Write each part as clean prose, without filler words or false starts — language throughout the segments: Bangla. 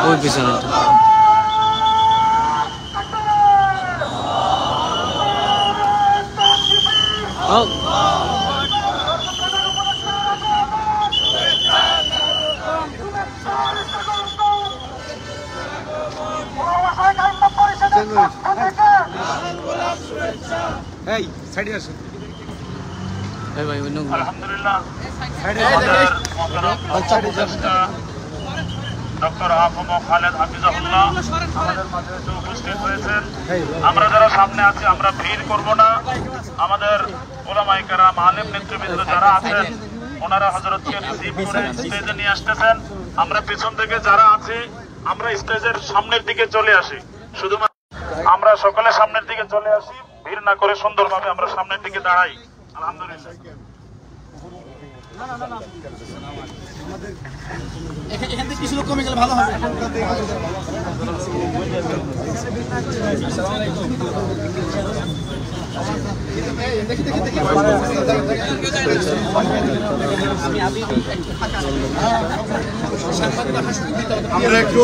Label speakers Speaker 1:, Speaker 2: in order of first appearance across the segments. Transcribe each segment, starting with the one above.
Speaker 1: ওই পিছনে
Speaker 2: এই সাইডে আসুন
Speaker 1: এই ভাই অন্য
Speaker 3: আলহামদুলিল্লাহ ডক্টর আফম খালেদ হাফিজাহুল্লাহ আমাদের মাঝে উপস্থিত হয়েছেন। আমরা যারা সামনে আছি আমরা ভিড় করব না। আমাদের উলামায়ে কেরাম আলেম নেতৃবৃন্দ যারা আছেন ওনারা হযরতকে রিসিভ করে স্টেজে নিয়ে আসতেছেন। আমরা পিছন থেকে যারা আছি আমরা স্টেজের সামনের দিকে চলে আসি। শুধুমাত্র আমরা সকলে সামনের দিকে চলে আসি, ভিড় না করে সুন্দরভাবে আমরা সামনের দিকে দাঁড়াই। আলহামদুলিল্লাহ।
Speaker 2: এখান থেকে কিছু লোক কমে গেলে ভালো হবে। আমরা একটু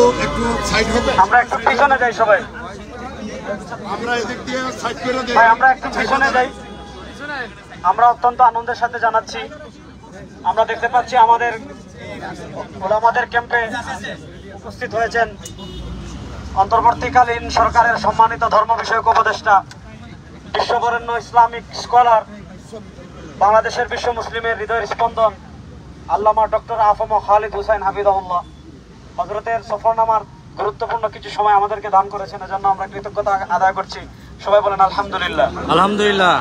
Speaker 2: সাইড হবে,
Speaker 3: আমরা একটু পিছনে যাই সবাই,
Speaker 2: আমরা এদিক দিয়ে সাইড করে দেই।
Speaker 3: ভাই আমরা একটু পিছনে যাই। আমরা অত্যন্ত আনন্দের সাথে জানাচ্ছি আমরা দেখতে পাচ্ছি আমাদের ওলামাদের ক্যাম্পে উপস্থিত হয়েছেন অন্তর্বর্তীকালীন সরকারের সম্মানিত ধর্ম বিষয়ক উপদেষ্টা, বিশ্ববরেণ্য ইসলামিক স্কলার, বাংলাদেশের বিশ্ব মুসলিমের হৃদয়ের স্পন্দন আল্লামা ডক্টর আফম খালিদ হুসাইন হাফিজাহুল্লাহ হযরতের সফরনামার গুরুত্বপূর্ণ কিছু সময় আমাদেরকে দান করেছেন। এজন্য আমরা কৃতজ্ঞতা আদায় করছি। সবাই বলেন আলহামদুলিল্লাহ।
Speaker 1: আলহামদুলিল্লাহ।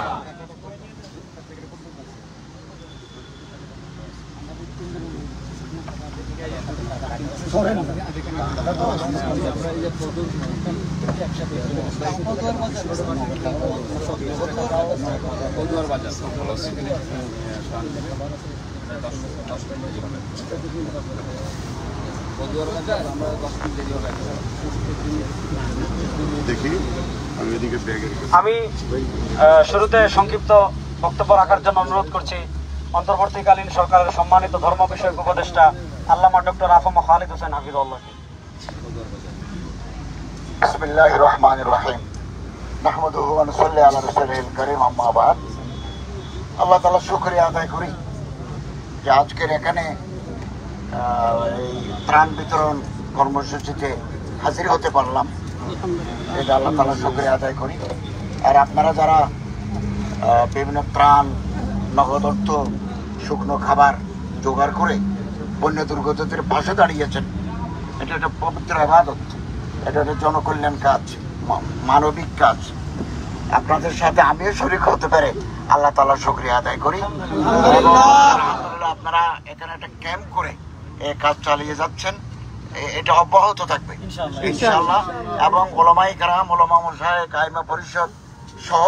Speaker 3: আমি শুরুতে সংক্ষিপ্ত বক্তব্য রাখার জন্য অনুরোধ করছি অন্তর্বর্তীকালীন সরকারের সম্মানিত ধর্ম বিষয়ক উপদেষ্টা আল্লামা ডক্টর আফম খালিদ হোসেন হাফিজাহুল্লাহ।
Speaker 4: বিসমিল্লাহির রহমানির রহিম। নাহমাদুহু ওয়া নুসাল্লি আলা রাসূলিল কারীম, আম্মা বাদ। আল্লাহ তাআলা শুকরিয়া আদায় করি যে আজকের এখানে এই ত্রাণ বিতরণ কর্মসূচিতে হাজির হতে পারলাম। এটা আল্লাহ তাআলা শুকরিয়া আদায় করি। আর আপনারা যারা বিভিন্ন ত্রাণ, নগদ অর্থ, শুকনো খাবার জোগাড় করে বন্যা দুর্গতদের পাশে দাঁড়িয়েছেন, এটা একটা পবিত্র ইবাদত, এটা একটা জনকল্যাণ কাজ, মানবিক কাজ। আপনাদের সাথে আমিও শরীক হতে পারে আল্লাহ তাআলার শুকরিয়া আদায় করি। আলহামদুলিল্লাহ আপনারা এখানে একটা ক্যাম্প করে এই কাজ চালিয়ে যাচ্ছেন, এটা অব্যাহত থাকবে ইনশাআল্লাহ। এবং ওলামায়ে কেরাম, ওলামা মাশায়েখ, আইমা পরিষদ সহ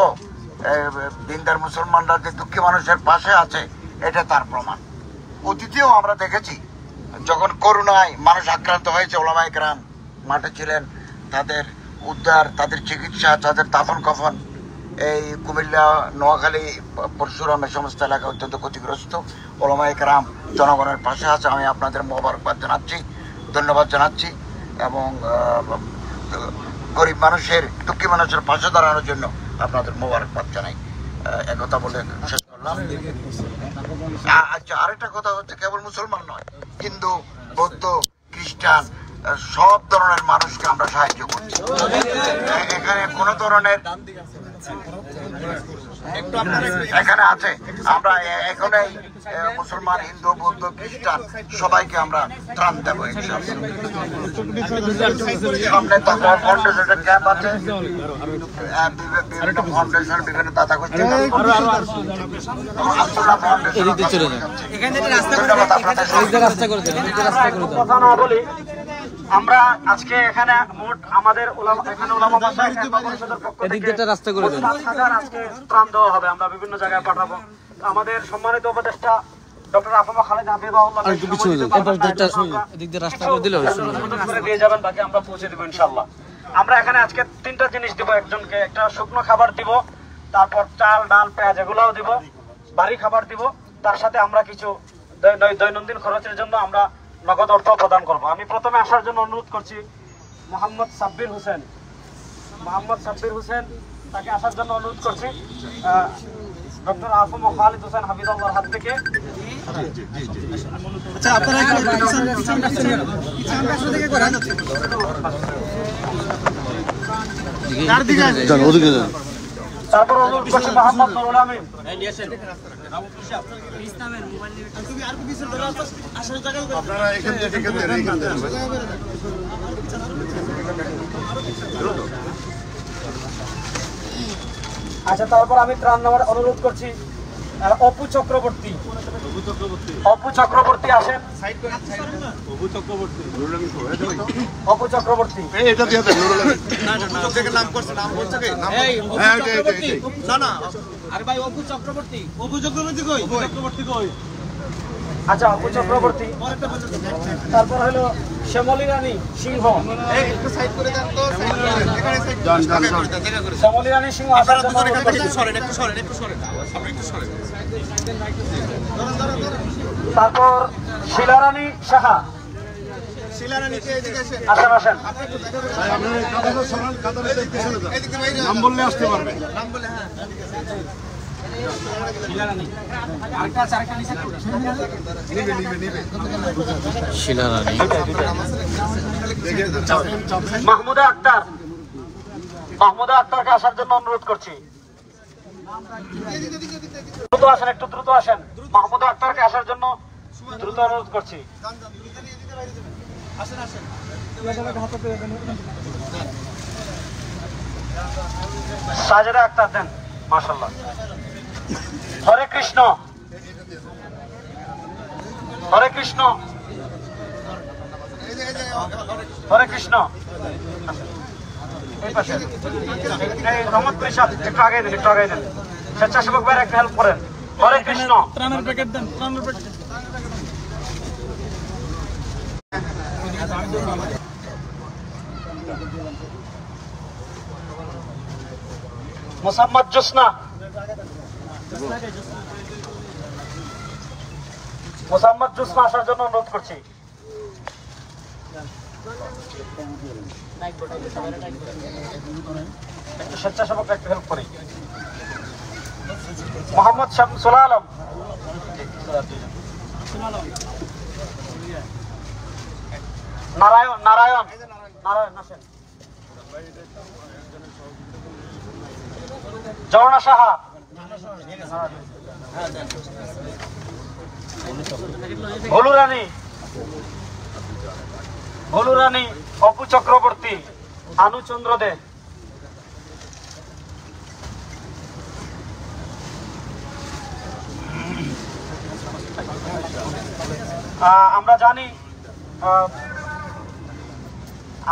Speaker 4: দিনদার মুসলমানরা যে দুঃখী মানুষের পাশে আছে, এটা তার প্রমাণ। অতীতেও আমরা দেখেছি যখন করোনায় মানুষ আক্রান্ত হয়েছে, ওলামায়ে কেরাম মাঠে ছিলেন, তাদের উদ্ধার, তাদের চিকিৎসা, তাদের দাফন কাফন। এই কুমিল্লা, নোয়াখালী, পরশুরাম এই সমস্ত এলাকা অত্যন্ত ক্ষতিগ্রস্ত। ওলামায়ে কেরাম জনগণের পাশে আছে। আমি আপনাদের মোবারকবাদ জানাচ্ছি, ধন্যবাদ জানাচ্ছি এবং গরিব মানুষের, দুঃখী মানুষের পাশে দাঁড়ানোর জন্য আপনাদের মোবারকবাদ জানাই। একথা বলে শেষ করলাম। আচ্ছা, আরেকটা কথা হচ্ছে, কেবল মুসলমান নয়, হিন্দু, বৌদ্ধ, খ্রিস্টান সব ধরনের মানুষকে আমরা সাহায্য করছি। এখানে কোন ধরনের এখানে আছে, আমরা এখন মুসলমান, হিন্দু, বৌদ্ধ, খ্রিস্টান সবাইকে আমরা ত্রাণ দেবো সামনে। ফাউন্ডেশনের ক্যাম্প আছে, বিভিন্ন ফাউন্ডেশন, বিভিন্ন দাতা গোষ্ঠী,
Speaker 3: আমরা আজকে এখানে মোট আমাদের এখানে ওলামা মাশায়েখ পরিষদের পক্ষ থেকে রাস্তা করে দেন, আজকে ত্রাণ দেওয়া হবে, আমরা বিভিন্ন জায়গায় পাঠাবো। আমাদের সম্মানিত উপদেষ্টা ডক্টর আফম খালেদ হাফিজাহুল্লাহ দিয়ে যাবেন, বাকি আমরা পৌঁছে দেবো ইনশাআল্লাহ। আমরা এখানে আজকে তিনটা জিনিস দিব। একজনকে একটা শুকনো খাবার দিব,
Speaker 5: তারপর চাল ডাল পেঁয়াজ এগুলোও দিব, বাড়ি খাবার দিব। তার সাথে আমরা কিছু দৈনন্দিন খরচের জন্য আমরা নগদ অর্থ প্রদান করব। আমি প্রথমে আসার জন্য অনুরোধ করছি মোহাম্মদ সাব্বির হোসেন, তাকে আসার জন্য অনুরোধ করছি। ডক্টর আফম খালিদ হোসেন হাফিজাল্লাহর হাত থেকে। তারপর অনুরোধ করছি মোহাম্মদ নুরুল আমিন।
Speaker 2: আপনারা এখান থেকে
Speaker 5: আচ্ছা, তারপর আমি ত্রাণ নেওয়ার অনুরোধ করছি অপু চক্রবর্তী আসেন। অপু চক্রবর্তী
Speaker 2: এটা দিয়ে দেন
Speaker 5: আচ্ছা, অপু চক্রবর্তী। তারপর হলো শ্যামলী রানী সিংহ। শ্যামলী রানী সিংহ আসার জন্য তারপর শিলারানী সাহা। আসেন।
Speaker 2: নাম বললে আসতে পারবে।
Speaker 1: শিলারানী
Speaker 5: মাহমুদা আক্তারকে আসার জন্য অনুরোধ করছি। দ্রুত আসেন, একটু দ্রুত আসেন। মাহমুদা আক্তারকে আসার জন্য দ্রুত অনুরোধ করছি। সাজেদা আক্তার দেন, মাশাআল্লাহ। হরে কৃষ্ণ এই পাশে রহমত প্রিসাদ একটু আগে দেন, স্বেচ্ছাসেবক ভাইয়ের একটা হেল্প করেন। হরে কৃষ্ণ। ত্রাণের প্যাকেট দেন, মোসাম্মদ জোসনা আসার জন্য অনুরোধ করছি। স্বেচ্ছাসেবক একটু হেল্প করি। মোহাম্মদ শামসুল আলম। নারায়ণ আসেন। জওনা সাহা। ভোলু রানী, অপু চক্রবর্তী, আনুচন্দ্র দে।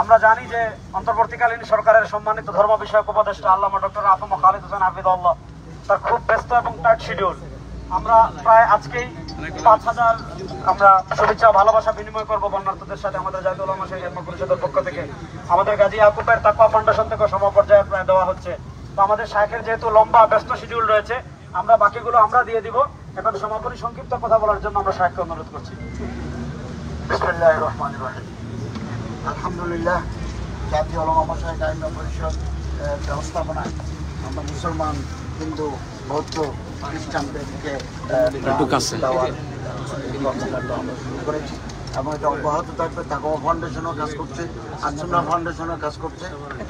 Speaker 5: আমরা জানি যে অন্তর্বর্তীকালীন সরকারের সম্মানিত ধর্ম বিষয়ক উপদেষ্টা আল্লামা ডক্টর আফম খালিদ হোসেন হাফিজাল্লাহ তার খুব ব্যস্ত এবং টাইট শিডিউল। আমরা প্রায় আজকেই ৫,০০০ আমরা শুভেচ্ছা ভালোবাসা বিনিময় করবো বন্যার্থদের সাথে। আমাদের জাতীয় উলামা শিক্ষা পরিষদের পক্ষ থেকে আমাদের গাজী ইয়াকুবের তাকওয়া ফাউন্ডেশন থেকে সমপর্যায়ে প্রায় দেওয়া হচ্ছে। তো আমাদের শাইখের যেহেতু লম্বা ব্যস্ত শিডিউল রয়েছে, আমরা বাকিগুলো আমরা দিয়ে দিব। এখন সমাপনী সংক্ষিপ্ত কথা বলার জন্য আমরা শাইখকে অনুরোধ করছি।
Speaker 4: বিসমিল্লাহির রহমানির রহিম। আলহামদুলিল্লাহ, জাতীয় উলামা মাশায়েখ আইম্মা পরিষদ ব্যবস্থাপনায় আমরা মুসলমান, হিন্দু, বৌদ্ধ, খ্রিস্টানদেরকে করেছি এবং এটা অব্যাহত থাকবে। তাকওয়া ফাউন্ডেশনও কাজ করছে, আসুন্নাহ ফাউন্ডেশনও কাজ করছে।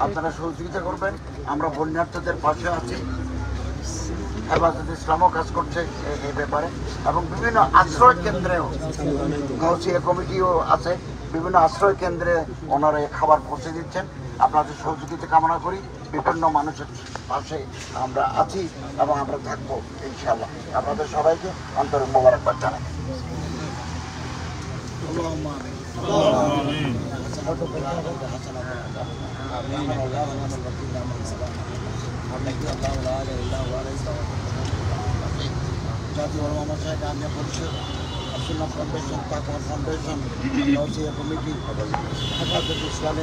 Speaker 4: আপনারা সহযোগিতা করবেন। আমরা বন্যার্থদের পাশে আছি। হেফাজতে ইসলামও কাজ করছে এই ব্যাপারে এবং বিভিন্ন আশ্রয় কেন্দ্রেও গাউসিয়া কমিটিও আছে। বিভিন্ন আশ্রয় কেন্দ্রে ওনারা খাবার পৌঁছে দিচ্ছেন। আপনাদের সহযোগিতা কামনা করি। বিভিন্ন মানুষের পাশে আমরা আছি এবং আমরা থাকবো ইনশাআল্লাহ। আপনাদের সবাইকে আন্তরিক মোবারকবাদ জানাই। জাতীয় উলামা মাশায়েখ আইম্মা পরিষদ, আসুন্নাহ ফাউন্ডেশন, তাকওয়া ফাউন্ডেশন, গাউসিয়া কমিটি, হেফাজতে ইসলাম